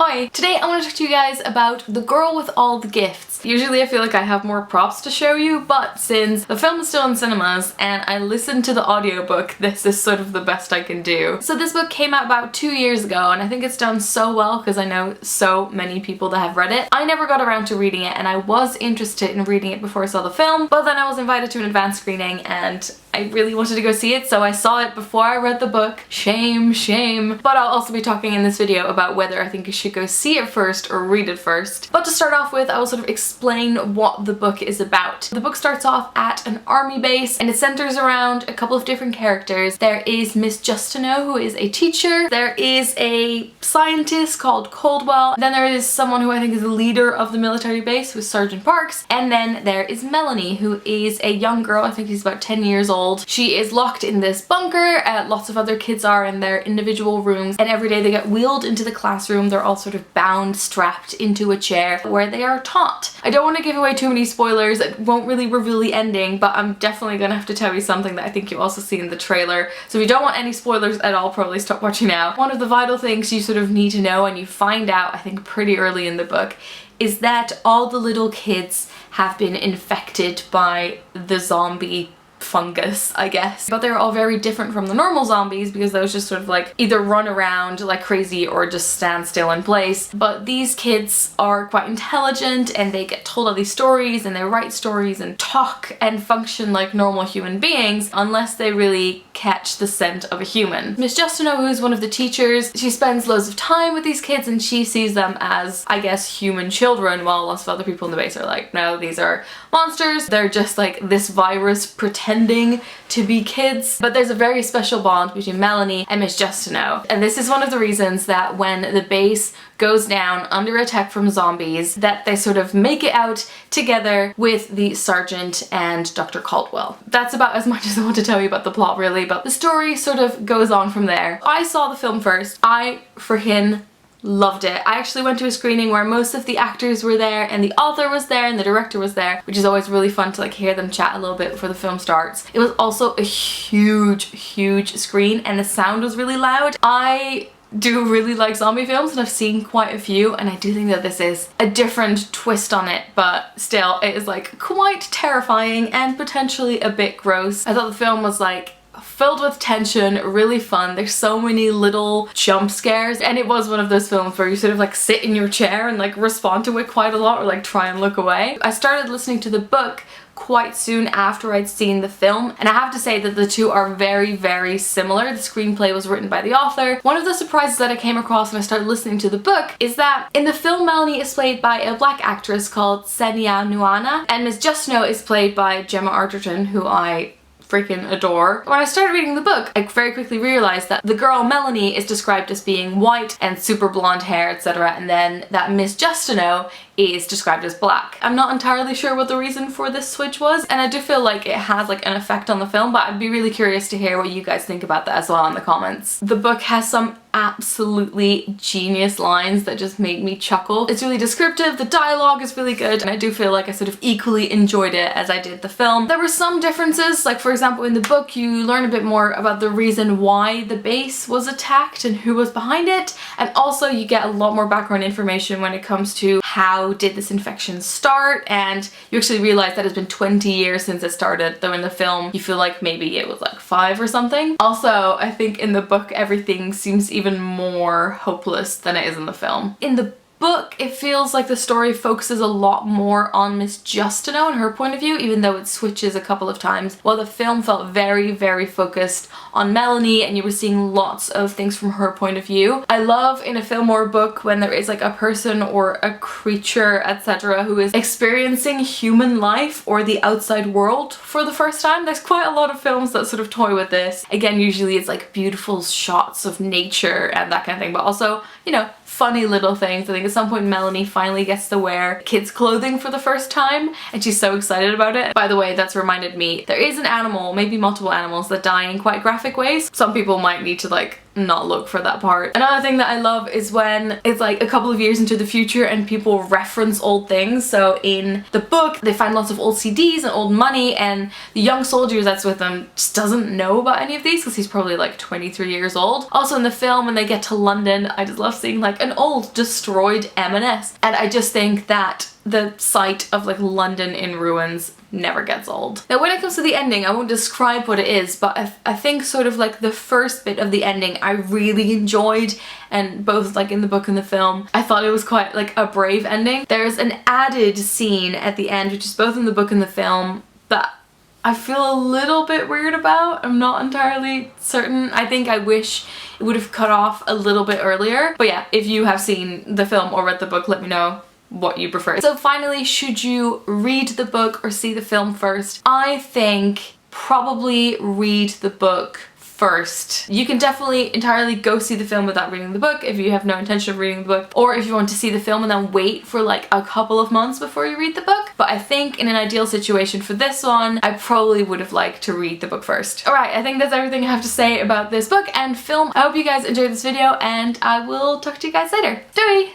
Hi! Today I want to talk to you guys about The Girl with All the Gifts. Usually I feel like I have more props to show you, but since the film is still in cinemas and I listened to the audiobook, this is sort of the best I can do. So this book came out about 2 years ago and I think it's done so well because I know so many people that have read it. I never got around to reading it and I was interested in reading it before I saw the film, but then I was invited to an advanced screening and I really wanted to go see it, so I saw it before I read the book. Shame, shame. But I'll also be talking in this video about whether I think you should go see it first or read it first. But to start off with, I will sort of explain what the book is about. The book starts off at an army base and it centers around a couple of different characters. There is Miss Justineau, who is a teacher. There is a scientist called Caldwell. Then there is someone who I think is the leader of the military base, who is Sergeant Parks. And then there is Melanie, who is a young girl. I think she's about 10 years old. She is locked in this bunker. Lots of other kids are in their individual rooms, and every day they get wheeled into the classroom. They're all sort of bound, strapped into a chair where they are taught. I don't want to give away too many spoilers. It won't really reveal the ending, but I'm definitely gonna have to tell you something that I think you also see in the trailer. So if you don't want any spoilers at all, probably stop watching now. One of the vital things you sort of need to know, and you find out I think pretty early in the book, is that all the little kids have been infected by the zombie fungus, I guess. But they're all very different from the normal zombies because those just sort of like either run around like crazy or just stand still in place. But these kids are quite intelligent and they get told all these stories and they write stories and talk and function like normal human beings unless they really catch the scent of a human. Miss Justineau, who is one of the teachers, she spends loads of time with these kids and she sees them as, I guess, human children, while lots of other people in the base are like, no, these are monsters. They're just like this virus pretending to be kids. But there's a very special bond between Melanie and Miss Justineau, and this is one of the reasons that when the base goes down under attack from zombies, that they sort of make it out together with the sergeant and Dr. Caldwell. That's about as much as I want to tell you about the plot, really, but the story sort of goes on from there. I saw the film first. I freaking loved it. I actually went to a screening where most of the actors were there and the author was there and the director was there, which is always really fun to like hear them chat a little bit before the film starts. It was also a huge screen and the sound was really loud. I do really like zombie films and I've seen quite a few, and I do think that this is a different twist on it, but still it is like quite terrifying and potentially a bit gross. I thought the film was like filled with tension, really fun. There's so many little jump scares, and it was one of those films where you sort of like sit in your chair and like respond to it quite a lot or like try and look away. I started listening to the book quite soon after I'd seen the film, and I have to say that the two are very similar. The screenplay was written by the author. One of the surprises that I came across when I started listening to the book is that in the film Melanie is played by a black actress called Senia Nuana, and Miss Justineau is played by Gemma Arterton, who I freaking adore. When I started reading the book, I very quickly realized that the girl Melanie is described as being white and super blonde hair, etc., and then that Miss Justineau is described as black. I'm not entirely sure what the reason for this switch was, and I do feel like it has like an effect on the film, but I'd be really curious to hear what you guys think about that as well in the comments. The book has some absolutely genius lines that just made me chuckle. It's really descriptive, the dialogue is really good, and I do feel like I sort of equally enjoyed it as I did the film. There were some differences, like for example in the book you learn a bit more about the reason why the base was attacked and who was behind it, and also you get a lot more background information when it comes to how did this infection start, and you actually realize that it's been 20 years since it started, though in the film you feel like maybe it was like 5 or something. Also, I think in the book everything seems even more hopeless than it is in the film. In the book, it feels like the story focuses a lot more on Miss Justineau and her point of view, even though it switches a couple of times, while the film felt very focused on Melanie and you were seeing lots of things from her point of view. I love in a film or a book when there is like a person or a creature, etc., who is experiencing human life or the outside world for the first time. There's quite a lot of films that sort of toy with this. Again, usually it's like beautiful shots of nature and that kind of thing, but also, you know, funny little things. I think at some point Melanie finally gets to wear kids' clothing for the first time and she's so excited about it. By the way, that's reminded me, there is an animal, maybe multiple animals, that die in quite graphic ways. Some people might need to like not look for that part. Another thing that I love is when it's like a couple of years into the future and people reference old things. So in the book they find lots of old CDs and old money, and the young soldier that's with them just doesn't know about any of these because he's probably like 23 years old. Also in the film when they get to London, I just love seeing like an old destroyed M&S, and I just think that the sight of like London in ruins never gets old. Now when it comes to the ending, I won't describe what it is, but I think sort of like the first bit of the ending I really enjoyed, and both like in the book and the film I thought it was quite like a brave ending. There's an added scene at the end which is both in the book and the film that I feel a little bit weird about. I'm not entirely certain. I think I wish it would have cut off a little bit earlier. But yeah, if you have seen the film or read the book, let me know what you prefer. So finally, should you read the book or see the film first? I think probably read the book first. You can definitely entirely go see the film without reading the book if you have no intention of reading the book, or if you want to see the film and then wait for like a couple of months before you read the book. But I think in an ideal situation for this one, I probably would have liked to read the book first. Alright, I think that's everything I have to say about this book and film. I hope you guys enjoyed this video, and I will talk to you guys later. Doei!